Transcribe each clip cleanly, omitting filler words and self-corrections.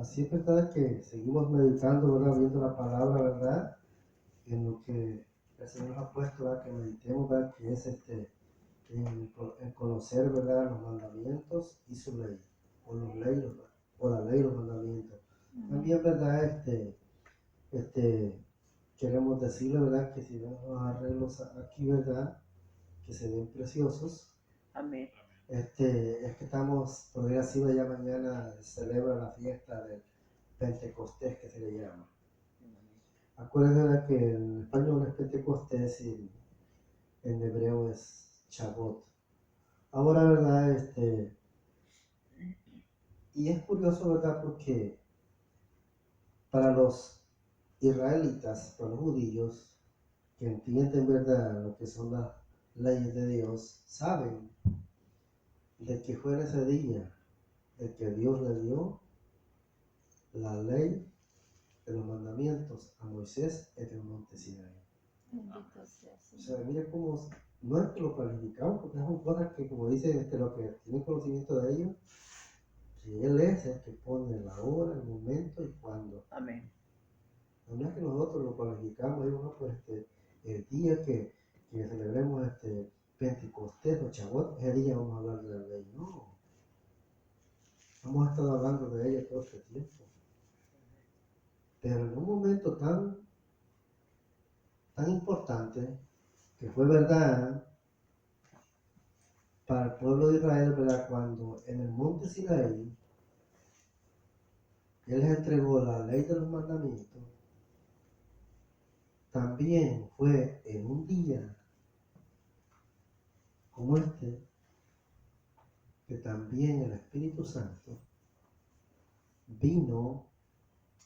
Así es verdad que seguimos meditando, ¿verdad? Viendo la palabra, ¿verdad? En lo que el Señor nos ha puesto, ¿verdad? Que meditemos, ¿verdad? Que es en conocer, ¿verdad? Los mandamientos y su ley, o los leyes, ¿verdad? O la ley y los mandamientos. También, ¿verdad? Queremos decirle, ¿verdad? Que si vemos los arreglos aquí, ¿verdad? Que se ven preciosos. Amén. Es que estamos, por decir así, ya mañana se celebra la fiesta del Pentecostés, que se le llama. Acuérdense que en español es Pentecostés y en hebreo es Chabot. Ahora, ¿verdad? Y es curioso, ¿verdad? Porque para los israelitas, para los judíos, que entienden, ¿verdad? Lo que son las leyes de Dios, saben de que fue en ese día de que Dios le dio la ley de los mandamientos a Moisés en el monte Sinaí. Bendito sea, O sea, Señor. mire cómo no es que lo planificamos, porque son cosas que, como dice lo que tiene conocimiento de ellos, si Él es el que pone la hora, el momento y cuándo. Amén. No es que nosotros lo planificamos, digo, no, pues el día que celebremos Pentecostés o Chabot, ese día vamos a hablar de la ley. No, hemos estado hablando de ella todo este tiempo. Pero en un momento tan importante, que fue verdad para el pueblo de Israel, ¿verdad? Cuando en el monte Sinaí, Él les entregó la ley de los mandamientos, también fue en un día como este, que también el Espíritu Santo vino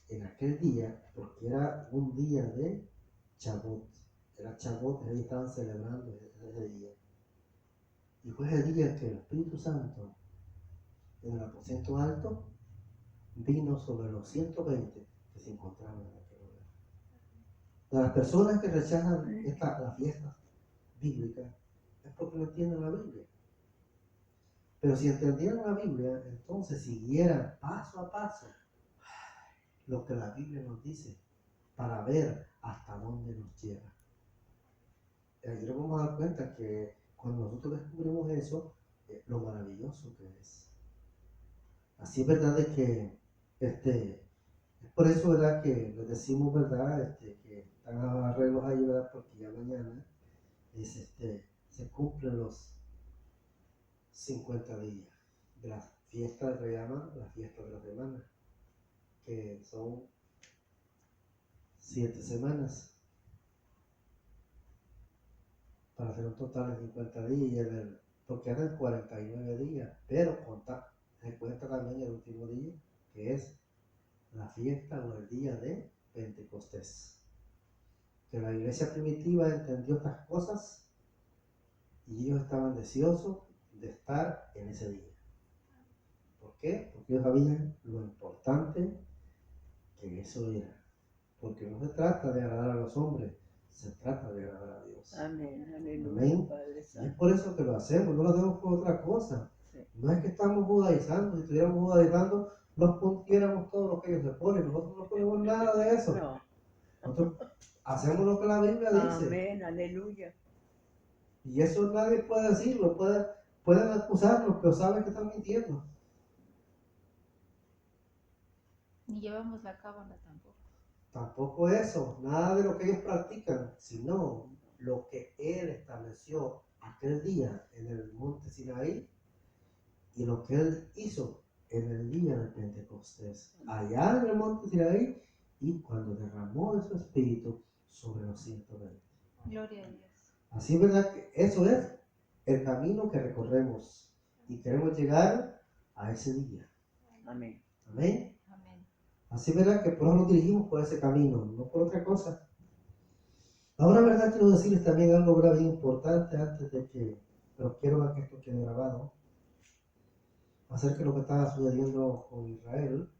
en aquel día, porque era un día de Chabot, era Chabot, ellos estaban celebrando ese día. Y fue ese día que el Espíritu Santo, en el aposento alto, vino sobre los 120 que se encontraban en aquel lugar. De las personas que rechazan las fiestas bíblicas es porque no entienden la Biblia. Pero si entendieran la Biblia, entonces siguieran paso a paso lo que la Biblia nos dice para ver hasta dónde nos lleva. Y ahí nos vamos a dar cuenta que cuando nosotros descubrimos eso, lo maravilloso que es. Así es verdad de que es por eso, ¿verdad? Que les decimos, ¿verdad? Que están a arreglos ahí, ¿verdad? Porque ya mañana se cumplen los 50 días de la fiesta que llaman la fiesta de la semana, que son 7 semanas, para hacer un total de 50 días, porque eran 49 días, pero se cuenta también el último día, que es la fiesta o el día de Pentecostés. Que la iglesia primitiva entendió estas cosas y ellos estaban deseosos de estar en ese día. ¿Por qué? Porque ellos sabían lo importante que eso era. Porque no se trata de agradar a los hombres, se trata de agradar a Dios. Amén. Aleluya, Amén. Padre Y Santo. es por eso que lo hacemos, no lo hacemos por otra cosa. Sí. No es que estamos judaizando, si estuviéramos judaizando, nos pusiéramos todo lo que ellos se ponen. Nosotros no ponemos nada de eso. No. Nosotros hacemos lo que la Biblia dice. Amén. Aleluya. Y eso nadie puede decirlo, pueden acusarnos, pero saben que están mintiendo. Ni llevamos la cábala tampoco. Tampoco eso, nada de lo que ellos practican, sino lo que Él estableció aquel día en el monte Sinaí y lo que Él hizo en el día de Pentecostés, allá en el monte Sinaí, y cuando derramó de su espíritu sobre los 120. Gloria a Dios. Así es verdad que eso es el camino que recorremos y queremos llegar a ese día. Amén. Amén. Amén. Así es verdad que por eso nos dirigimos por ese camino, no por otra cosa. Ahora, verdad, quiero decirles también algo bien importante antes de que, pero quiero que esto quede grabado, acerca de lo que estaba sucediendo con Israel.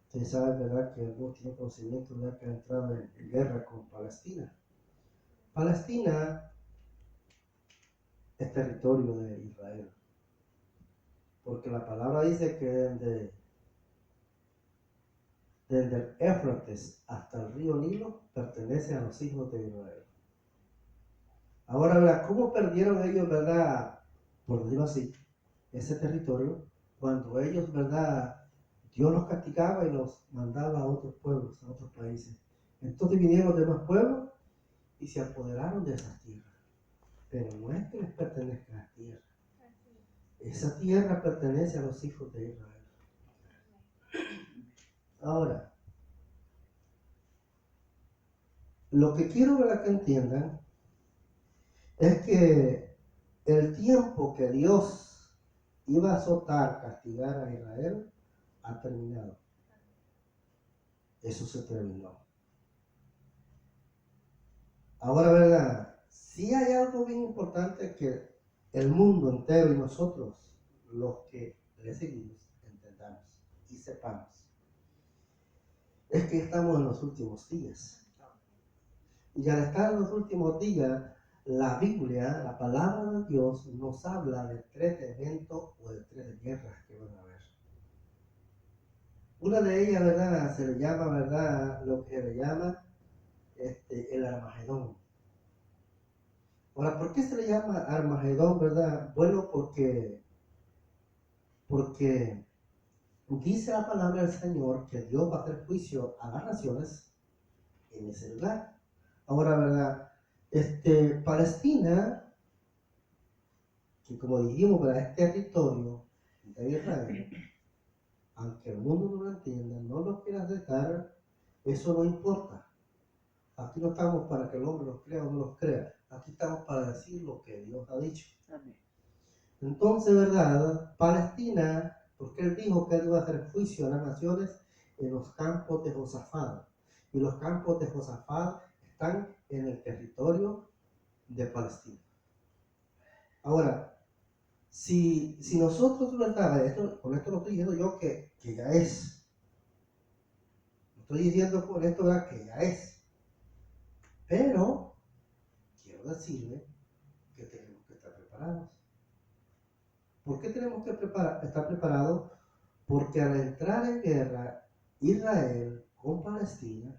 Ustedes saben, ¿verdad?, que algunos tienen conocimiento de que ha entrado en guerra con Palestina. Palestina es territorio de Israel, porque la palabra dice que desde el Éufrates hasta el río Nilo, pertenece a los hijos de Israel. Ahora, ¿verdad? ¿Cómo perdieron ellos, verdad, por decirlo así, ese territorio? Cuando ellos, verdad, Dios los castigaba y los mandaba a otros pueblos, a otros países. Entonces vinieron los demás pueblos y se apoderaron de esas tierras. Pero no es que les pertenezca a la tierra. Esa tierra pertenece a los hijos de Israel. Ahora, lo que quiero, ¿verdad?, que entiendan es que el tiempo que Dios iba a azotar, castigar a Israel, ha terminado. Eso se terminó. Ahora, ¿verdad? Sí hay algo bien importante que el mundo entero y nosotros, los que le seguimos, entendamos y sepamos. Es que estamos en los últimos días. Y al estar en los últimos días, la Biblia, la palabra de Dios, nos habla de 3 eventos o de 3 guerras que van a haber. Una de ellas, ¿verdad?, se le llama, ¿verdad?, lo que se le llama el Armagedón. Ahora, ¿por qué se le llama Armagedón, verdad? Bueno, porque dice la palabra del Señor que Dios va a hacer juicio a las naciones en ese lugar. Ahora, ¿verdad? Palestina, que como dijimos, ¿verdad?, es territorio de Israel, aunque el mundo no lo entienda, no lo quiera aceptar, eso no importa. Aquí no estamos para que el hombre los crea o no los crea. Aquí estamos para decir lo que Dios ha dicho. Amén. Entonces, ¿verdad? Palestina, porque él dijo que él iba a hacer juicio a las naciones en los campos de Josafat. Y los campos de Josafat están en el territorio de Palestina. Ahora, si nosotros, ¿verdad? Con esto no estoy diciendo yo que ya es. No estoy diciendo con esto, ¿verdad?, que ya es. Pero quiero decirle que tenemos que estar preparados. ¿Por qué tenemos que estar preparados? Porque al entrar en guerra Israel con Palestina,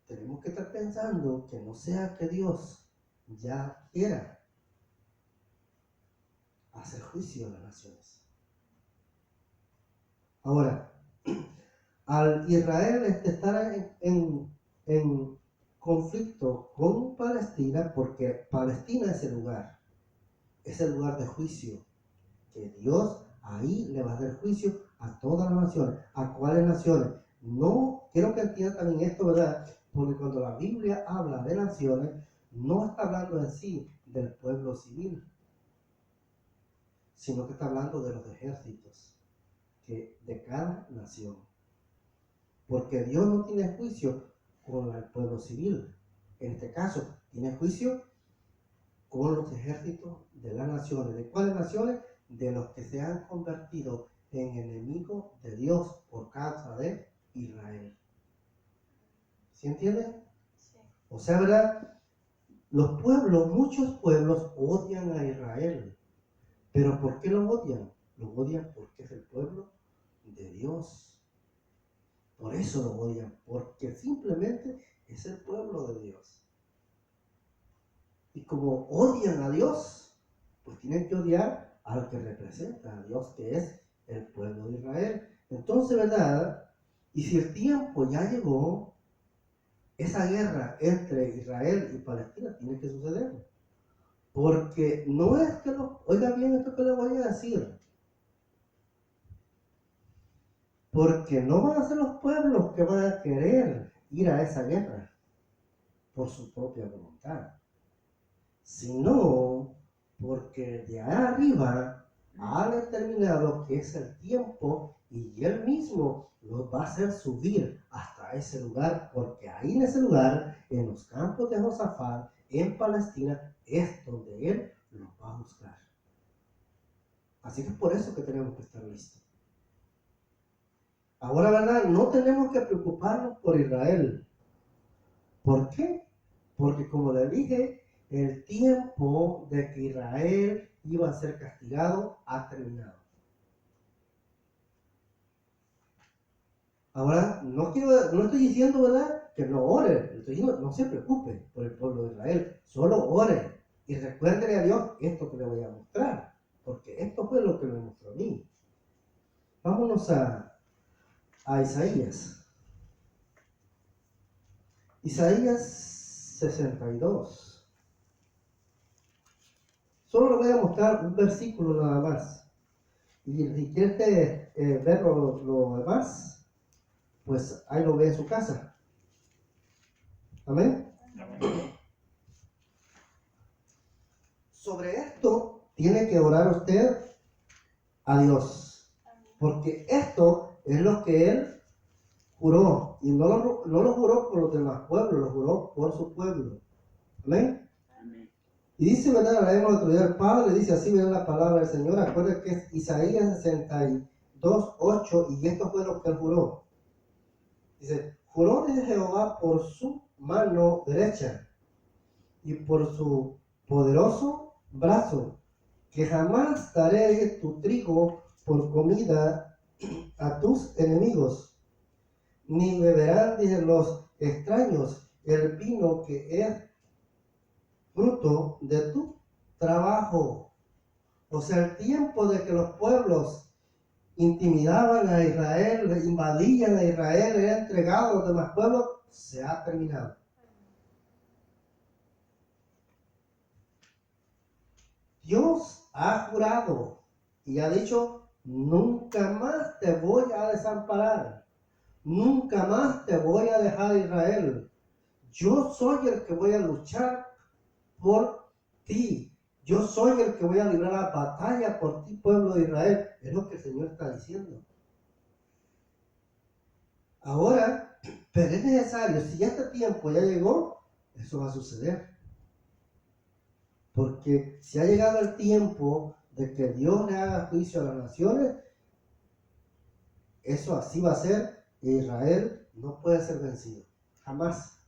tenemos que estar pensando que no sea que Dios ya quiera hacer juicio a las naciones. Ahora, al Israel estar en conflicto con Palestina, porque Palestina es el lugar de juicio, que Dios ahí le va a dar juicio a todas las naciones. ¿A cuáles naciones? No, quiero que entiendan también esto, ¿verdad? Porque cuando la Biblia habla de naciones, no está hablando en sí del pueblo civil, sino que está hablando de los ejércitos de cada nación. Porque Dios no tiene juicio con el pueblo civil. En este caso, tiene juicio con los ejércitos de las naciones. ¿De cuáles naciones? De los que se han convertido en enemigos de Dios por causa de Israel. ¿Sí entienden? Sí. O sea, ¿verdad? Los pueblos, muchos pueblos odian a Israel. ¿Pero por qué lo odian? Lo odian porque es el pueblo de Dios. Por eso lo odian, porque simplemente es el pueblo de Dios. Y como odian a Dios, pues tienen que odiar al que representa a Dios, que es el pueblo de Israel. Entonces, ¿verdad? Y si el tiempo ya llegó, esa guerra entre Israel y Palestina tiene que suceder. Porque no es que oiga bien esto que le voy a decir. Porque no van a ser los pueblos que van a querer ir a esa guerra por su propia voluntad, sino porque de ahí arriba ha determinado que es el tiempo y él mismo los va a hacer subir hasta ese lugar, porque ahí en ese lugar, en los campos de Josafat, en Palestina, es donde él los va a buscar. Así que es por eso que tenemos que estar listos. Ahora, ¿verdad? No tenemos que preocuparnos por Israel. ¿Por qué? Porque como le dije, el tiempo de que Israel iba a ser castigado ha terminado. Ahora, no estoy diciendo, ¿verdad?, que no ore, estoy diciendo, no se preocupe por el pueblo de Israel, solo ore y recuérdele a Dios esto que le voy a mostrar, porque esto fue lo que me mostró a mí. Vámonos a Isaías. Isaías 62. Solo le voy a mostrar un versículo nada más. Y si quiere ver lo demás, pues ahí lo ve en su casa. Amén. Sobre esto tiene que orar usted a Dios, porque esto es lo que Él juró, y no lo juró por los demás pueblos, lo juró por su pueblo. Amén. Amén. Y dice, ¿verdad? La leemos otro día, el Padre dice así, ¿verdad? La palabra del Señor, acuérdense que es Isaías 62, 8, y esto fue lo que Él juró. Dice, juró de Jehová por su mano derecha y por su poderoso brazo, que jamás daré tu trigo por comida a tus enemigos, ni beberán, dicen los extraños, el vino que es fruto de tu trabajo. O sea, el tiempo de que los pueblos intimidaban a Israel, invadían a Israel, era entregado a los demás pueblos, se ha terminado. Dios ha jurado y ha dicho, nunca más te voy a desamparar, nunca más te voy a dejar Israel. Yo soy el que voy a luchar por ti. Yo soy el que voy a librar la batalla por ti, pueblo de Israel. Es lo que el Señor está diciendo. Ahora, pero es necesario, si este tiempo ya llegó, eso va a suceder. Porque si ha llegado el tiempo de que Dios le haga juicio a las naciones, eso así va a ser. E Israel no puede ser vencido. Jamás.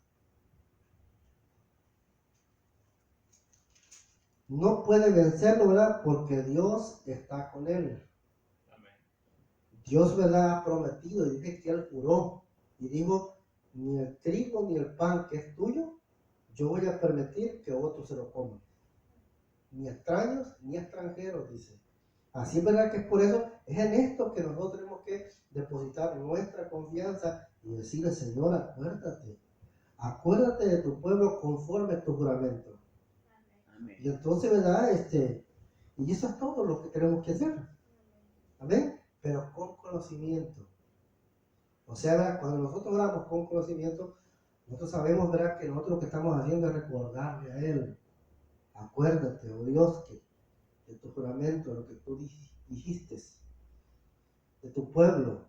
No puede vencerlo, ¿verdad? Porque Dios está con él. Dios, ¿verdad?, ha prometido y dice que Él juró y dijo, ni el trigo ni el pan que es tuyo, yo voy a permitir que otros se lo coman. Ni extraños ni extranjeros, dice. Así es, verdad, que es por eso, es en esto que nosotros tenemos que depositar nuestra confianza y decirle, Señor, acuérdate de tu pueblo conforme a tu juramento. Amén. Y entonces, ¿verdad? Y eso es todo lo que tenemos que hacer. Amén. Pero con conocimiento. O sea, ¿verdad?, cuando nosotros oramos con conocimiento, nosotros sabemos, ¿verdad?, que nosotros lo que estamos haciendo es recordarle a Él. Acuérdate, oh Dios, que de tu juramento, lo que tú dijiste, de tu pueblo.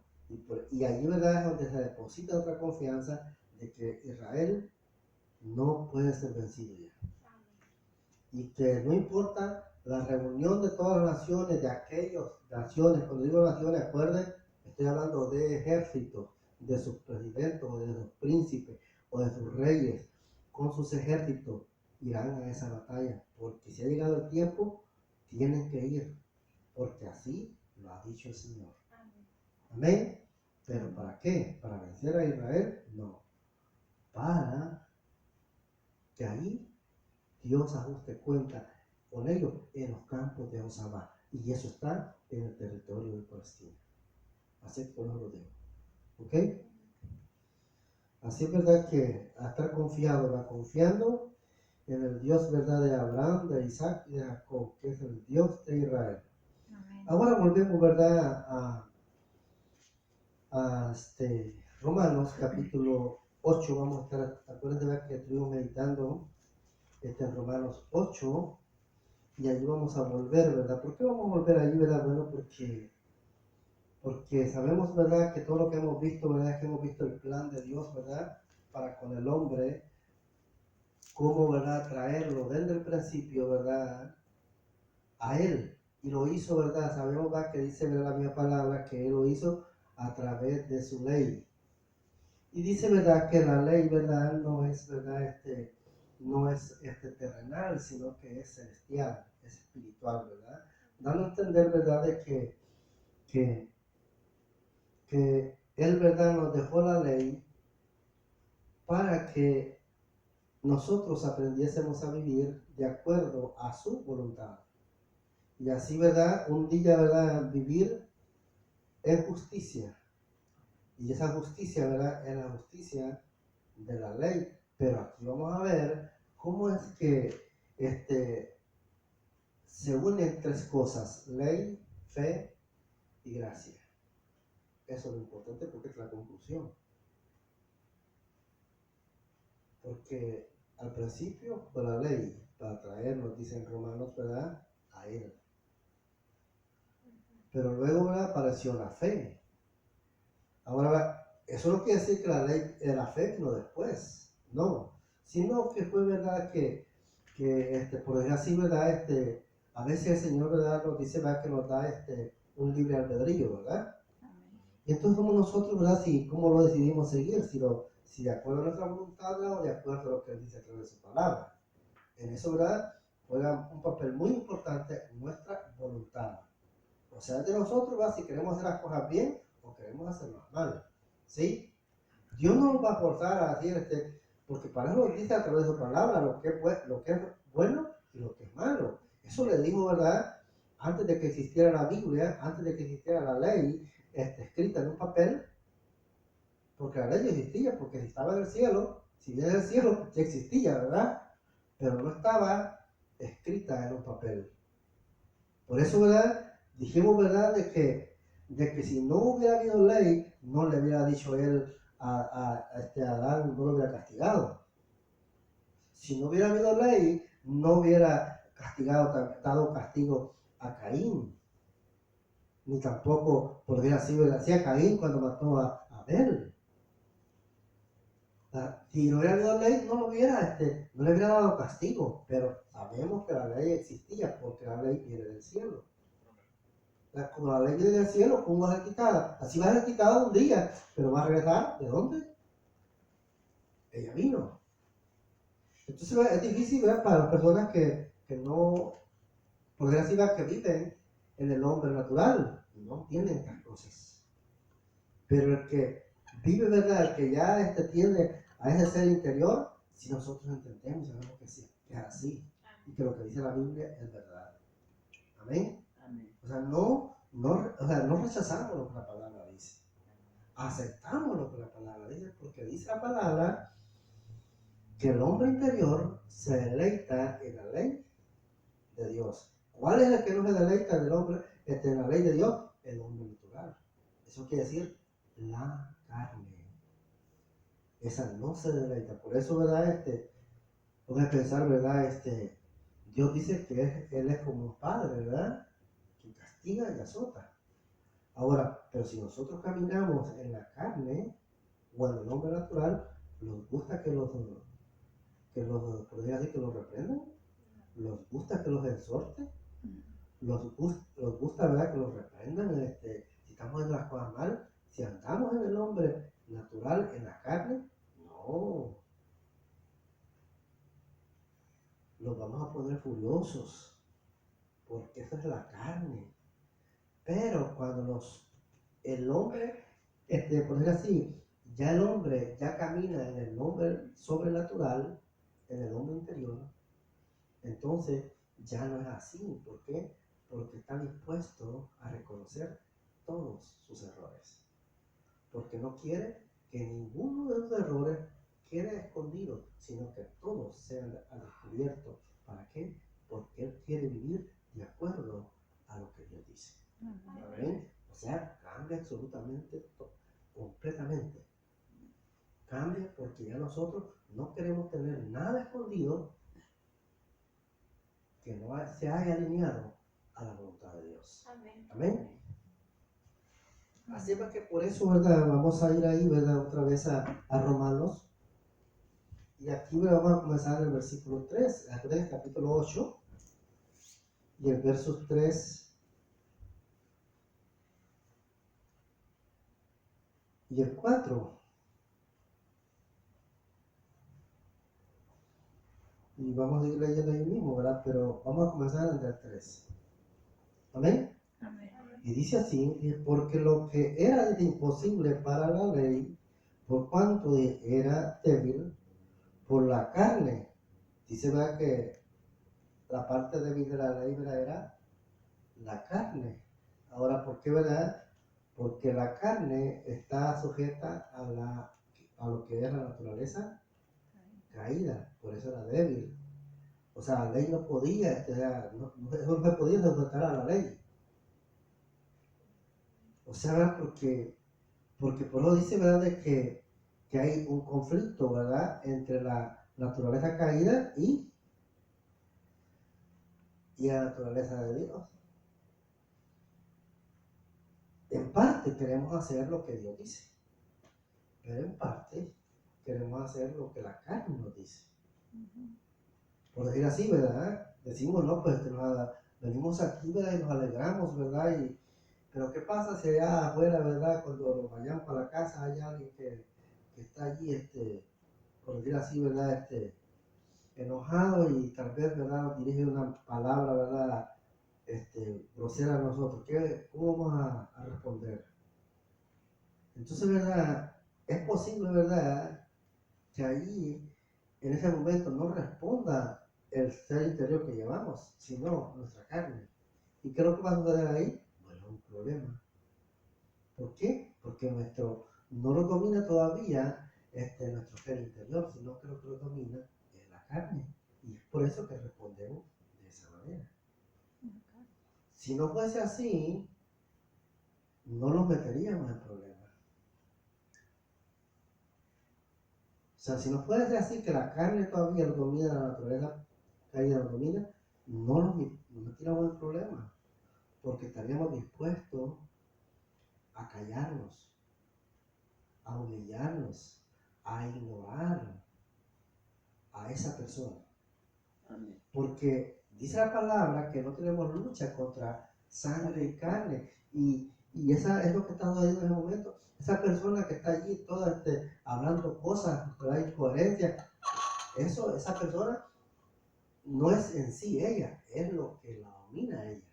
Y allí, ¿verdad?, es donde se deposita otra confianza de que Israel no puede ser vencido ya. Y que no importa la reunión de todas las naciones, de aquellas naciones, cuando digo naciones, acuérdense, estoy hablando de ejércitos, de sus presidentes, o de sus príncipes, o de sus reyes, con sus ejércitos, irán a esa batalla, porque si ha llegado el tiempo, tienen que ir, porque así lo ha dicho el Señor. Amén. ¿Pero para qué? ¿Para vencer a Israel? No. Para que ahí Dios ajuste cuenta con ellos en los campos de Josabá. Y eso está en el territorio de Palestina. Así que no lo digo. ¿Ok? Así es, verdad, que a estar confiado, va confiando en el Dios, verdad, de Abraham, de Isaac y de Jacob, que es el Dios de Israel. Amén. Ahora volvemos, verdad, a Romanos capítulo 8. Vamos a estar, acuérdense, ¿verdad?, que estuvimos meditando en Romanos 8. Y allí vamos a volver, ¿verdad? ¿Por qué vamos a volver allí, verdad? Bueno, porque sabemos, ¿verdad?, que todo lo que hemos visto, ¿verdad?, es que hemos visto el plan de Dios, ¿verdad?, para con el hombre, cómo, ¿verdad?, traerlo desde el principio, ¿verdad?, a Él. Y lo hizo, ¿verdad? Sabemos, ¿verdad?, que dice, ¿verdad?, la misma palabra, que Él lo hizo a través de su ley. Y dice, ¿verdad?, que la ley, ¿verdad?, no es, ¿verdad?, no es terrenal, sino que es celestial, es espiritual, ¿verdad? Dando a entender, ¿verdad?, de que Él, ¿verdad?, nos dejó la ley para que nosotros aprendiésemos a vivir de acuerdo a su voluntad. Y así, ¿verdad?, un día, ¿verdad?, vivir en justicia. Y esa justicia, ¿verdad?, es la justicia de la ley. Pero aquí vamos a ver cómo es que se unen tres cosas: ley, fe y gracia. Eso es lo importante porque es la conclusión. Porque al principio fue la ley para traernos, dicen Romanos, ¿verdad?, a Él. Pero luego, ¿verdad?, apareció la fe. Ahora, eso no quiere decir que la ley de la fe vino después, no. Sino que fue verdad que por decir así, ¿verdad?, a veces el Señor, ¿verdad?, nos dice, ¿verdad?, que nos da un libre albedrío, ¿verdad? Amén. Y entonces somos nosotros, ¿verdad?, cómo lo decidimos seguir, si de acuerdo a nuestra voluntad, ¿verdad?, o de acuerdo a lo que Él dice a través de su palabra. En eso, ¿verdad?, juega un papel muy importante nuestra voluntad. O sea, de nosotros, ¿verdad?, si queremos hacer las cosas bien o queremos hacerlas mal. ¿Sí? Dios no nos va a forzar a decir, porque para eso dice a través de su palabra lo que es bueno y lo que es malo. Eso le dijo, ¿verdad?, antes de que existiera la Biblia, antes de que existiera la ley, escrita en un papel, porque la ley existía, porque si estaba en el cielo, si viene del cielo, ya existía, ¿verdad? Pero no estaba escrita en un papel. Por eso, ¿verdad?, dijimos, ¿verdad?, de que si no hubiera habido ley, no le hubiera dicho él a Adán, no lo hubiera castigado. Si no hubiera habido ley, no hubiera dado castigo a Caín. Ni tampoco podría decir a Caín cuando mató a Abel. Si no hubiera habido ley, no le hubiera dado castigo. Pero sabemos que la ley existía porque la ley viene del cielo. Como la ley viene del cielo, ¿cómo va a ser quitada? Así va a ser quitada un día, pero va a regresar. ¿De dónde? Ella vino. Entonces es difícil, ¿verdad?, para las personas que no, por desgracia, que viven en el hombre natural, no tienen estas cosas. Pero el que vive, ¿verdad?, el que ya tiene a ese ser interior, si nosotros entendemos, sabemos que sí, que es así, y que lo que dice la Biblia es verdad. Amén. Amén. O sea, no rechazamos lo que la palabra dice. Aceptamos lo que la palabra dice, porque dice la palabra que el hombre interior se deleita en la ley de Dios. ¿Cuál es el que no se deleita del hombre en la ley de Dios? El hombre natural. Eso quiere decir la carne. Esa no se deleita. Por eso, ¿verdad? Voy a pensar, ¿verdad? Dios dice que Él es como un padre, ¿verdad?, que castiga y azota. Ahora, pero si nosotros caminamos en la carne o en el hombre natural, nos gusta que podría decir, que los reprendan, nos gusta que los exhorten, nos gusta, ¿verdad?, que los reprendan, si estamos en las cosas mal, si andamos en el hombre natural, en la carne, no, nos vamos a poner furiosos, porque eso es la carne. Pero cuando el hombre, por decir así, ya el hombre ya camina en el hombre sobrenatural, en el hombre interior, entonces ya no es así. ¿Por qué? Porque está dispuesto a reconocer todos sus errores. Porque no quiere que ninguno de los errores quede escondido, sino que todos sean al descubierto. ¿Para qué? Porque Él quiere vivir de acuerdo a lo que Dios dice. ¿Amén? O sea, cambia absolutamente, completamente. Cambia porque ya nosotros no queremos tener nada escondido que no se haya alineado a la voluntad de Dios. Amén. Amén. Así es que por eso, ¿verdad?, vamos a ir ahí, ¿verdad?, otra vez a Romanos. Y aquí, ¿verdad?, vamos a comenzar en el versículo 3, en el capítulo 8, y el verso 3 y el 4. Y vamos a ir leyendo ahí mismo, ¿verdad? Pero vamos a comenzar en el 3. ¿Amén? Amén. Y dice así, porque lo que era imposible para la ley, por cuanto era débil, por la carne. Dice, ¿verdad?, que la parte débil de la ley, ¿verdad?, era la carne. Ahora, ¿por qué, verdad? Porque la carne está sujeta a lo que es la naturaleza caída, por eso era débil. O sea, la ley no podía, no se podía sujetar a la ley. O sea, ¿verdad? Porque por eso dice, ¿verdad?, de que hay un conflicto, ¿verdad?, entre la naturaleza caída y la naturaleza de Dios. En parte queremos hacer lo que Dios dice, pero en parte queremos hacer lo que la carne nos dice. Por decir así, ¿verdad? Decimos, no, pues venimos aquí, ¿verdad?, y nos alegramos, ¿verdad? Pero ¿qué pasa si allá afuera, ¿verdad?, cuando nos vayamos para la casa hay alguien que está allí, por decir así, ¿verdad?, enojado, y tal vez, ¿verdad?, nos dirige una palabra, ¿verdad?, grosera a nosotros. ¿Cómo vamos a responder? Entonces, ¿verdad?, es posible, ¿verdad?, que allí, en ese momento, no responda el ser interior que llevamos, sino nuestra carne. ¿Y qué es lo que va a suceder ahí? Bueno, un problema. ¿Por qué? Porque no lo domina todavía nuestro ser interior, sino que lo que lo domina es la carne. Y es por eso que respondemos de esa manera. Si no fuese así, no nos meteríamos en problemas. O sea, si no fuese así, que la carne todavía lo domina, la naturaleza caída lo domina, no nos metiéramos en problemas, porque estaríamos dispuestos a callarnos, a humillarnos, a ignorar a esa persona. Amén. Porque dice la palabra que no tenemos lucha contra sangre y carne. Y esa es lo que estamos viendo en ese momento. Esa persona que está allí toda hablando cosas, hay incoherencia. Esa persona no es en sí ella, es lo que la domina a ella.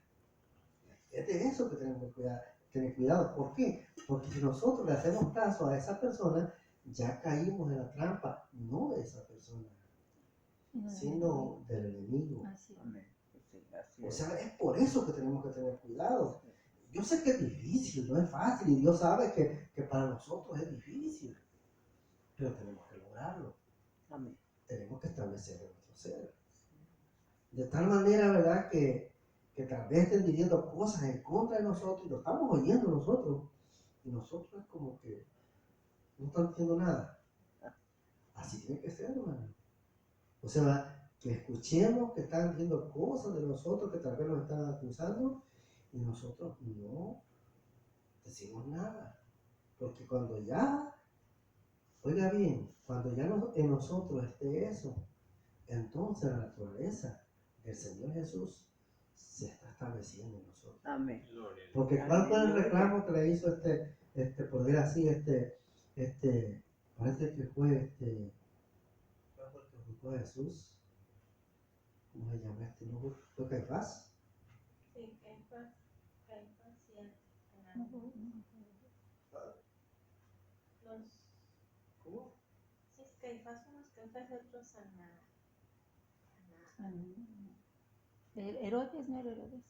Es de eso que tenemos que tener cuidado. ¿Por qué? Porque si nosotros le hacemos caso a esa persona, ya caímos en la trampa, no de esa persona, sino del enemigo. Amén. Sí, así O es. sea, es por eso que tenemos que tener cuidado. Yo sé que es difícil, no es fácil, y Dios sabe que para nosotros es difícil, pero tenemos que lograrlo. Amén. Tenemos que establecer nuestro ser. De tal manera, ¿verdad?, que tal vez estén diciendo cosas en contra de nosotros y lo estamos oyendo nosotros, y nosotros es como que no están diciendo nada. Así tiene que ser, hermano. O sea, que escuchemos que están diciendo cosas de nosotros que tal vez nos están acusando, y nosotros no decimos nada. Porque cuando ya, oiga bien, cuando ya en nosotros esté eso, entonces la naturaleza del Señor Jesús se está estableciendo en nosotros. Amén. Porque ¿cuál fue el Aleluya. reclamo que le hizo por decir así, parece que fue ¿cuál fue el que juzgó a Jesús? ¿Cómo se llama ¿No fue Caifás? Sí, Caifás y los, ¿Cómo? sí, Caifás unos Caifás y otros Herodes, ¿no era Herodes?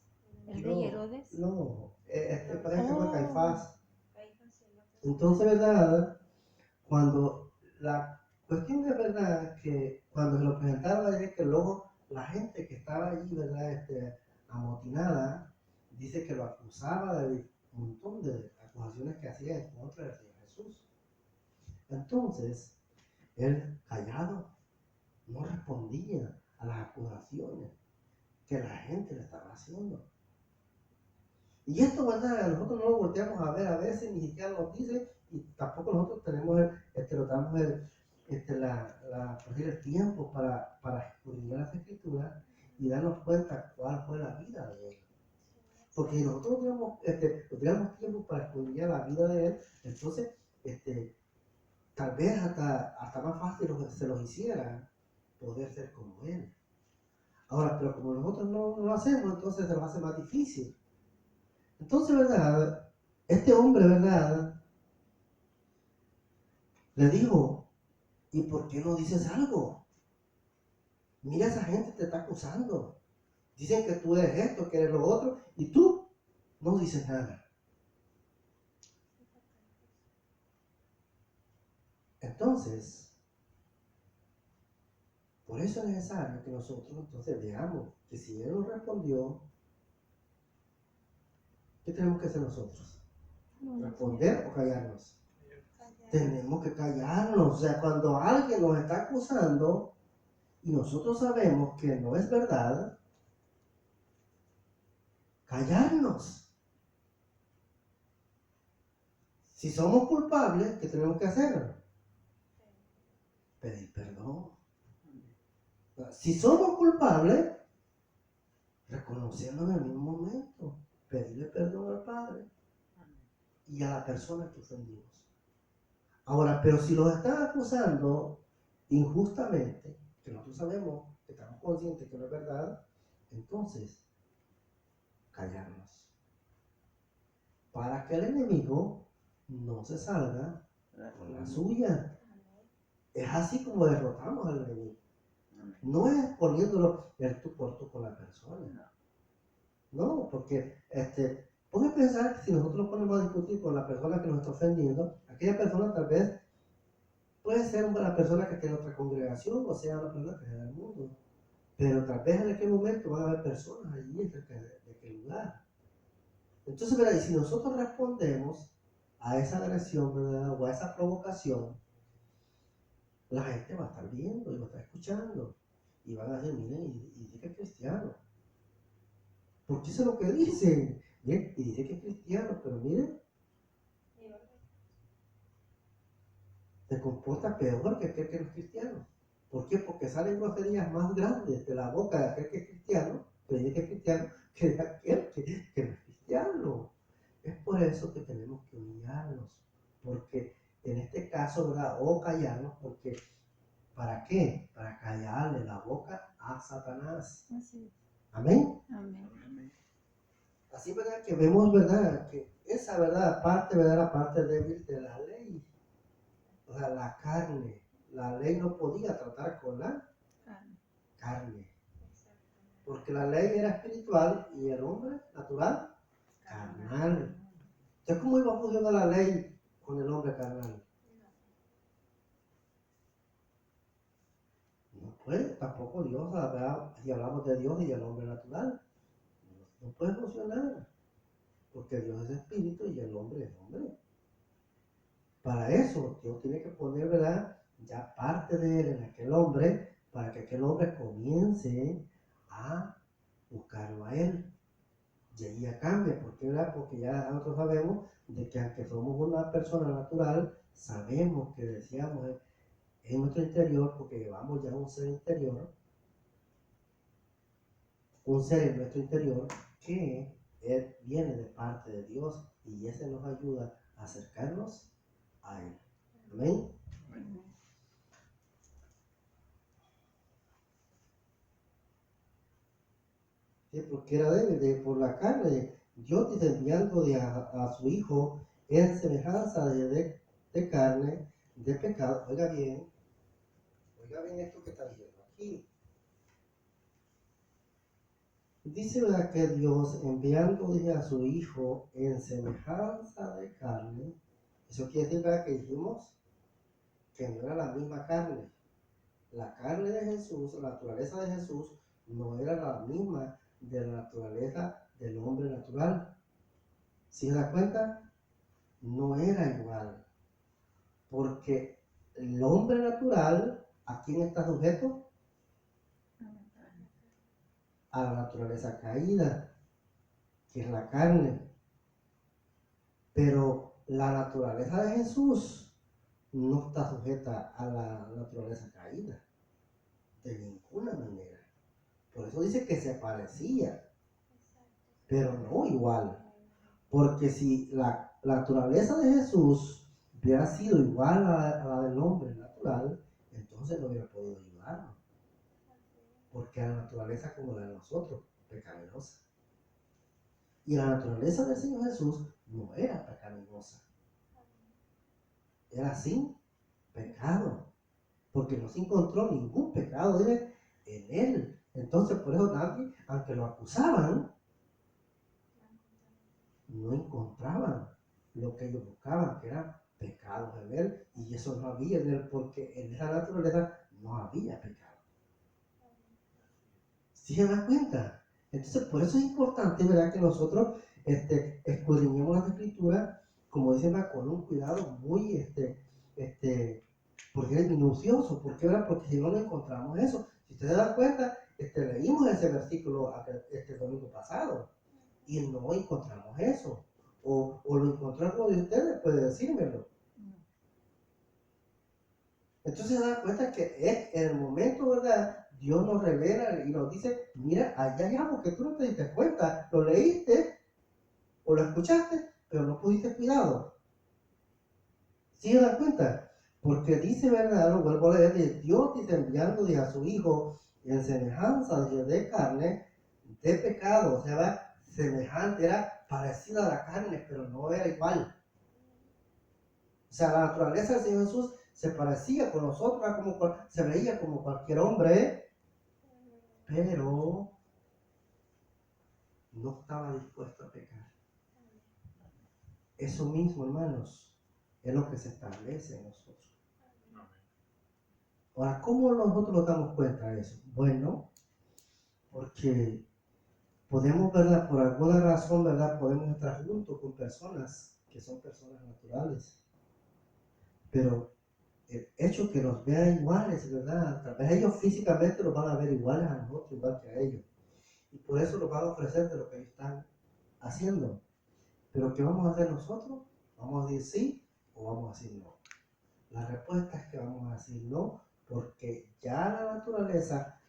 El No, rey Herodes. No, parece que fue Oh. Caifás. Caifás y el otro. Entonces, ¿verdad? Cuando la cuestión es, ¿verdad?, que cuando se lo presentaron, es que luego la gente que estaba allí, ¿verdad?, amotinada, dice que lo acusaba de un montón de acusaciones que hacía en contra del Señor Jesús. Entonces, él callado, no respondía a las acusaciones que la gente le estaba haciendo. Y esto, ¿verdad?, nosotros no lo volteamos a ver a veces, ni siquiera nos dice, y tampoco nosotros tenemos el tiempo para escudriñar las escrituras y darnos cuenta cuál fue la vida de él. Porque si nosotros tuviéramos tiempo para escudriñar la vida de él, entonces tal vez hasta más fácil se los hiciera poder ser como él. Ahora, pero como nosotros no lo hacemos, entonces se nos hace más difícil. Entonces, ¿verdad? Este hombre, ¿verdad? Le dijo, ¿y por qué no dices algo? Mira, esa gente te está acusando. Dicen que tú eres esto, que eres lo otro, y tú no dices nada. Entonces, por eso es necesario que nosotros entonces veamos que si él nos respondió, ¿qué tenemos que hacer nosotros? ¿Responder o callarnos? Tenemos que callarnos. O sea, cuando alguien nos está acusando y nosotros sabemos que no es verdad, callarnos. Si somos culpables, ¿qué tenemos que hacer? Pedir perdón. Si somos culpables, reconocerlo en el mismo momento, pedirle perdón al Padre y a la persona que ofendimos. Ahora, pero si los están acusando injustamente, que nosotros sabemos, que estamos conscientes que no es verdad, entonces, callarnos. Para que el enemigo no se salga con la suya. Es así como derrotamos al enemigo. No es poniéndolo el tú por tú con la persona. No, porque ponte a pensar que si nosotros nos ponemos a discutir con la persona que nos está ofendiendo, aquella persona tal vez puede ser una persona que esté en otra congregación o sea una persona que esté en el mundo. Pero tal vez en aquel momento van a haber personas allí en aquel lugar. Entonces, ¿verdad? Y si nosotros respondemos a esa agresión, ¿verdad? O a esa provocación, la gente va a estar viendo y va a estar escuchando. Y van a decir, miren, y dice que es cristiano. Porque eso es lo que dicen. Bien, y dice que es cristiano, pero miren, se comporta peor que aquel que no es cristiano. ¿Por qué? Porque salen groserías más grandes de la boca de aquel que es cristiano, que dice que es cristiano, que de aquel que no es cristiano. Es por eso que tenemos que humillarnos, porque en este caso, ¿verdad? O callarnos, porque ¿para qué? Para callarle la boca a Satanás. Así es. Amén. Amén. Así, ¿verdad? Que vemos, ¿verdad? Que esa, ¿verdad? Parte, ¿verdad? La parte débil de la ley. O sea, la carne. La ley no podía tratar con la carne. Porque la ley era espiritual y el hombre natural, carnal. Entonces, ¿cómo iba a funcionar la ley con el hombre carnal? No puede, tampoco Dios, ¿verdad? Si hablamos de Dios y el hombre natural, no puede funcionar. Porque Dios es espíritu y el hombre es hombre. Para eso, Dios tiene que poner, ¿verdad? Ya parte de él en aquel hombre, para que aquel hombre comience a buscarlo a él. Y ahí ya cambia, ¿por qué, verdad? Porque ya nosotros sabemos de que aunque somos una persona natural, sabemos que deseamos en nuestro interior, porque llevamos ya un ser interior, un ser en nuestro interior que viene de parte de Dios y ese nos ayuda a acercarnos a Él. Amén. Sí, porque era débil por la carne. Dios dice, enviando a su Hijo en semejanza de carne, de pecado. Oiga bien esto que está diciendo aquí. Dice, ¿verdad? Que Dios enviando a su Hijo en semejanza de carne, eso quiere decir, ¿verdad? Que dijimos que no era la misma carne. La carne de Jesús, la naturaleza de Jesús, no era la misma de la naturaleza del hombre natural. ¿Sí se da cuenta? No era igual. Porque el hombre natural, ¿a quién está sujeto? A la naturaleza caída, que es la carne. Pero la naturaleza de Jesús no está sujeta a la naturaleza caída. De ninguna manera. Por eso dice que se parecía, pero no igual. Porque si la naturaleza de Jesús hubiera sido igual a la del hombre natural, entonces no hubiera podido ayudarnos. Porque la naturaleza como la de nosotros, pecaminosa. Y la naturaleza del Señor Jesús no era pecaminosa. Era sin pecado. Porque no se encontró ningún pecado en él. Entonces, por eso nadie, aunque lo acusaban, no encontraban lo que ellos buscaban, que eran pecados en él. Y eso no había en él, porque en esa naturaleza no había pecado. ¿Sí se dan cuenta? Entonces, por eso es importante, ¿verdad?, que nosotros escudriñemos las escrituras, como dicen, con un cuidado muy, porque es minucioso. ¿Por qué, verdad? Porque si no, no encontramos eso. Si ustedes se dan cuenta, leímos ese versículo este domingo pasado y no encontramos eso. O lo encontró alguno de ustedes, puede decírmelo. Entonces se dan cuenta que es en el momento, ¿verdad? Dios nos revela y nos dice, mira, allá hay algo que tú no te diste cuenta, lo leíste o lo escuchaste, pero no pusiste cuidado. ¿Sí se dan cuenta? Porque dice, ¿verdad? Lo vuelvo a leer, Dios dice, enviando a su Hijo en semejanza de carne, de pecado, o sea, ¿verdad?, semejante, era parecida a la carne, pero no era igual. O sea, la naturaleza del Señor Jesús se parecía con nosotros, se veía como cualquier hombre, pero no estaba dispuesto a pecar. Eso mismo, hermanos, es lo que se establece en nosotros. Ahora, ¿cómo nosotros nos damos cuenta de eso? Bueno, porque podemos, ¿verdad?, por alguna razón, ¿verdad?, podemos estar juntos con personas que son personas naturales, pero el hecho que nos vean iguales, ¿verdad?, tal vez ellos físicamente nos van a ver iguales a nosotros, igual que a ellos, y por eso nos van a ofrecer de lo que ellos están haciendo. Pero ¿qué vamos a hacer nosotros? ¿Vamos a decir sí o vamos a decir no? La respuesta es que vamos a decir no, porque ya la naturaleza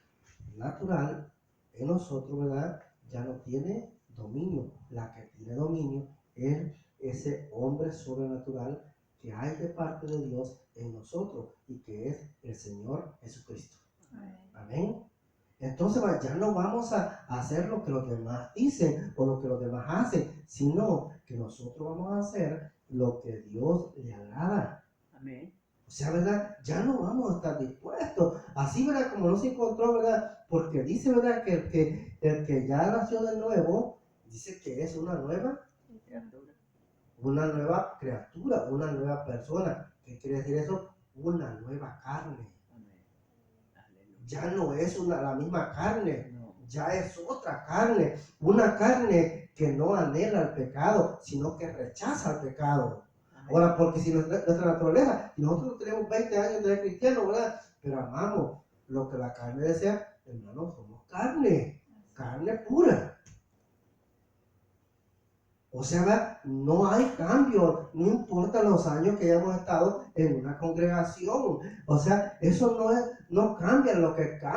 natural en nosotros, ¿verdad?, ya no tiene dominio. La que tiene dominio es ese hombre sobrenatural que hay de parte de Dios en nosotros y que es el Señor Jesucristo. Amén. Entonces ya no vamos a hacer lo que los demás dicen o lo que los demás hacen, sino que nosotros vamos a hacer lo que Dios le agrada. Amén. O sea, ¿verdad? Ya no vamos a estar dispuestos. Así, ¿verdad? Como no se encontró, ¿verdad? Porque dice, ¿verdad?, que el que ya nació de nuevo, dice que es una nueva criatura, una nueva persona. ¿Qué quiere decir eso? Una nueva carne. Ya no es la misma carne, ya es otra carne, una carne que no anhela el pecado, sino que rechaza el pecado. Ahora, porque si nuestra naturaleza, nosotros tenemos 20 años de ser cristianos, ¿verdad?, pero amamos lo que la carne desea, hermanos, somos carne pura. O sea, ¿verdad?, no hay cambio, no importa los años que hayamos estado en una congregación. O sea, eso no cambia, lo que cambia